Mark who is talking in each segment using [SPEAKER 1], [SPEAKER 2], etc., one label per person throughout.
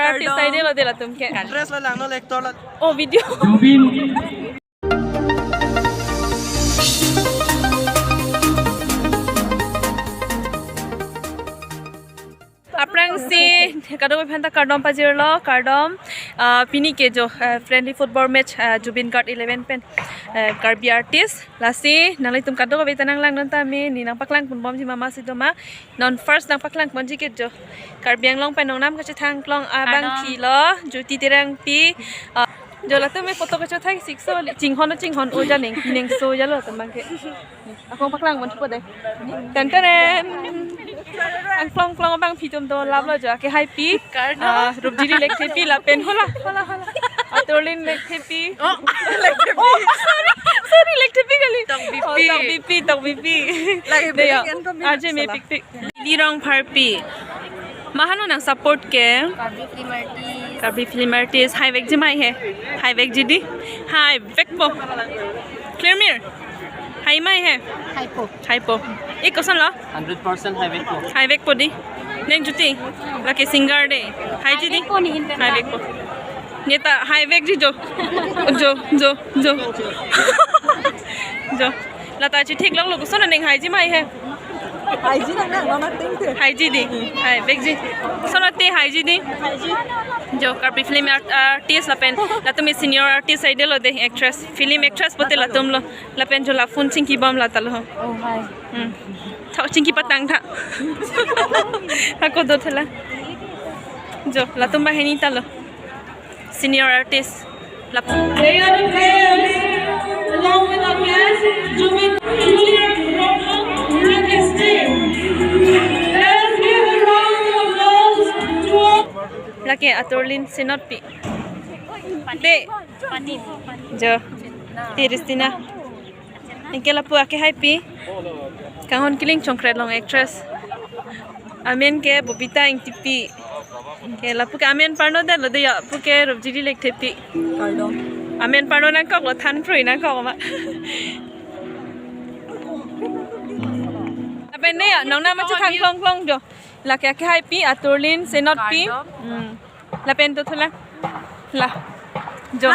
[SPEAKER 1] artist side lo dela tum ke
[SPEAKER 2] dress la lang no lector la
[SPEAKER 1] oh video aprang si kadom phanta kardom pajirlo kardom pini ke jo friendly football match Zubeen Garg 11 pen Karbi artist lasi nalai tum kadom be tanang lang nanta me ni nang paklang pun bom ji mama sidoma non first nang paklang bonji ke jo Karbi ang long panong nam ka thang klong abang khi lo juti terang pi jo la tum me photo ka thai sikso jinghon o ja neng so ja lo tam bang ke akong paklang bon chupo dai tan tan ang klong bang pi tum do lab lo ja ke hai pi rubjiri lekhe pi la pen hola atorlin lekhe pi sorry lekhe pi gali tong bipi lagi aje me pik li rong phar pi mahanu nang support ke Karbi film artist high veg jimai hai high veg jidi high veg po clear mirror high mai hai high po ek kosan lo
[SPEAKER 2] 100% high
[SPEAKER 1] veg po di neng juti laki singer de high jidi high veg po neta high veg ji jo lata chi thik lok lo kosan neng high jimai hai
[SPEAKER 2] high ji nang mama ting the
[SPEAKER 1] high ji di high veg ji sonate high ji di जो Karbi film artist lapen la tumi senior artist idol lo de actress film actress pote la tum lo lapen jo la phone chingki bom la tal ho
[SPEAKER 3] oh hi
[SPEAKER 1] thau chingki patang tha hako do thela jo la tum ba heni tal senior artist la they are the players along with our guests Zubeen and his team. Let's give a round of applause to laki atorlin senot pi de jo tiristina inkela pu ake hai pi kahon kiling chongkret long actress amen ke bobita ing tipi ke lapu ke amen parno de lo de ya pu ke rubjiri lek thepi
[SPEAKER 2] kardom
[SPEAKER 1] amen parno nang kok lo than frui nang kok ma aben ne ya nong na ma chu thang klong jo la ke hai pi atorlin senot pi la pen to thola la jo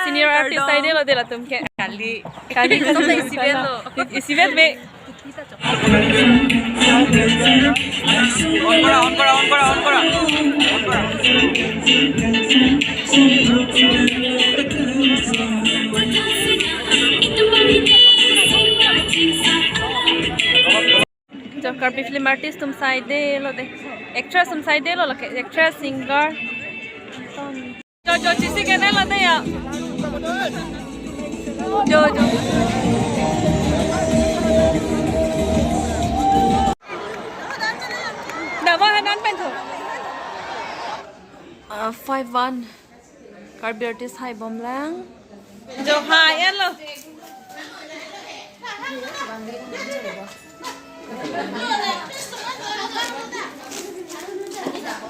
[SPEAKER 1] senior artist side lo de la tum ke kali ko to isibet be on kora जो Karbi film artist तुम side दे लो दे actress तुम side दे लो लगे actress singer जो चीज़ के नहीं लाते या जो दवा है नान पेंटो 5-1 Karbi artist high bomb lang जो high है लो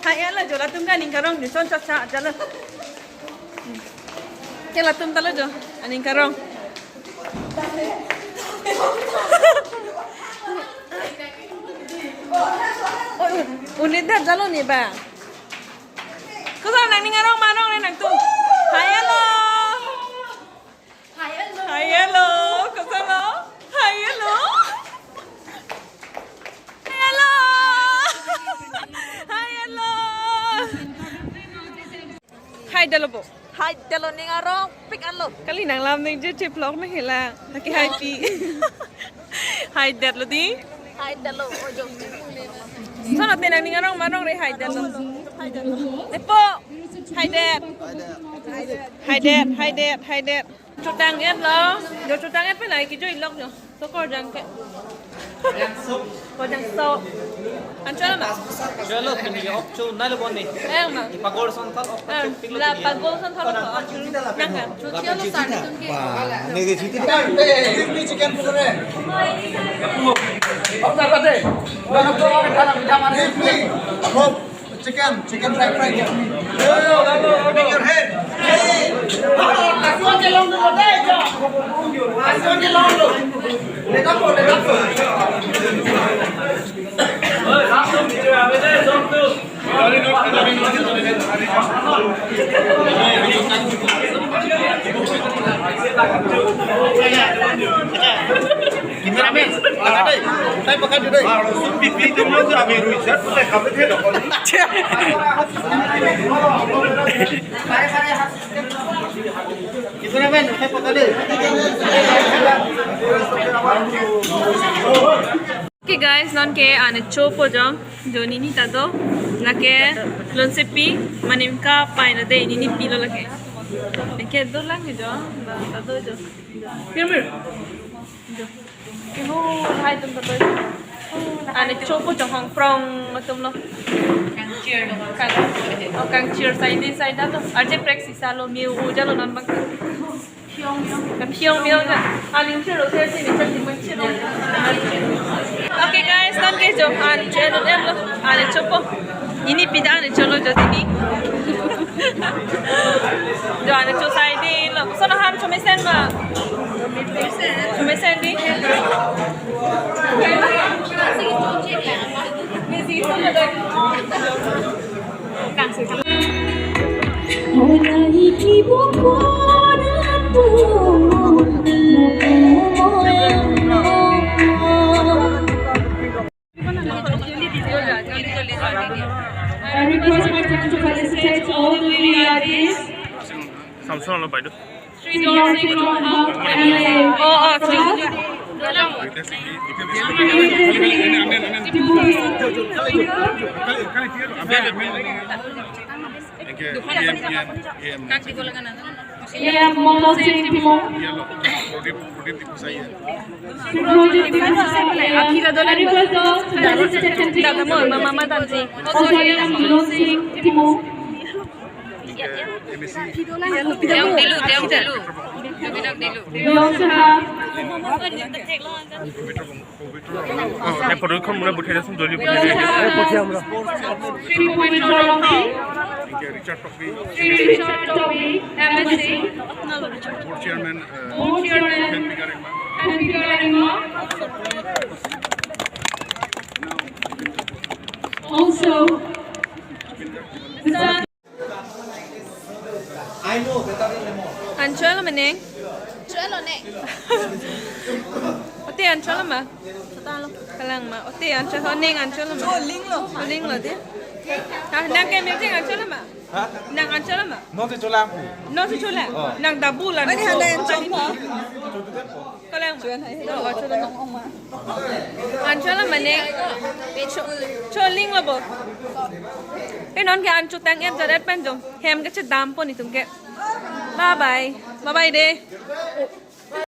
[SPEAKER 1] hai ala jo la tum ka ning karong ni son cha jala ke la tum talo jo aning karong unit dah jalo ni ba ko sa nang ning karong manong ni nang tum hai ala ko sa lo hai ala hai dalo ning arong pick allo kali nang lam ning je vlog na hela taki hai pi hai dalo di hai dalo ojo sana te nang ning arong marong re hai dalo epo hai dad chutang et lo jo chutang et pe lai ki jo ilok jo so ko jang ke ko jang so Anjala mas.
[SPEAKER 2] chalo pini op chu nai lo bonni
[SPEAKER 1] Ma.
[SPEAKER 2] pagol son thal op chu
[SPEAKER 1] La pagol son thal ko. Nang chu chalo sari tunke.
[SPEAKER 4] Ne ge chiti
[SPEAKER 2] ni chicken pukore apna kate na to ame khana mitha mane chicken fry open your head aswan ke long lo de jo aswan ke long lo le da po oi last time video ave de song tu Cameraman, angkat deh. Saya pekan deh. Pipi tu mulu tu ambil rujuk, saya kamu tu dah kau. Cameraman, saya pekan deh.
[SPEAKER 1] Okay guys, non ke ane chopo jam jo nini tado lake Millickpi manim ka paina de nini pilo lake. Ke do lang jo tado jo. Kirmir. Jo. Ke ho hai tum tado. Ane chopo jam hong prong tum lo. Kang cheer side din side da to. Aje practice alo miu jalo non bang. Okay guys, don't get your hand channel lo. Ane chopo. Ini pida ane cholo jo tini. Jo ane cho side din lo. So na ham chome sen ma. Chome sen di. Busy so na dai. Kang se.
[SPEAKER 3] I request my friends to felicitate all the lady artists.
[SPEAKER 4] Samsung lo baidu.
[SPEAKER 3] Also,
[SPEAKER 2] I know, betul ni lemon.
[SPEAKER 1] Anchola maneng.
[SPEAKER 5] Chelo nek.
[SPEAKER 1] Ote anchola ma. Kalang ma. Ote anchola neng anchola ma. Ling lo dia. Nang ke music anchola ma. Nang anchola ma.
[SPEAKER 2] No te cholam.
[SPEAKER 1] No si chola. Nang dabulan. Ani handa anchola ma. Kalang ma. Anchola ma. Anchola maneng. Choling lo bo. Non ke anchu tang em jadat pen jom. Hem ke chedam po ni tum ke. Bye bye. Bye bye de.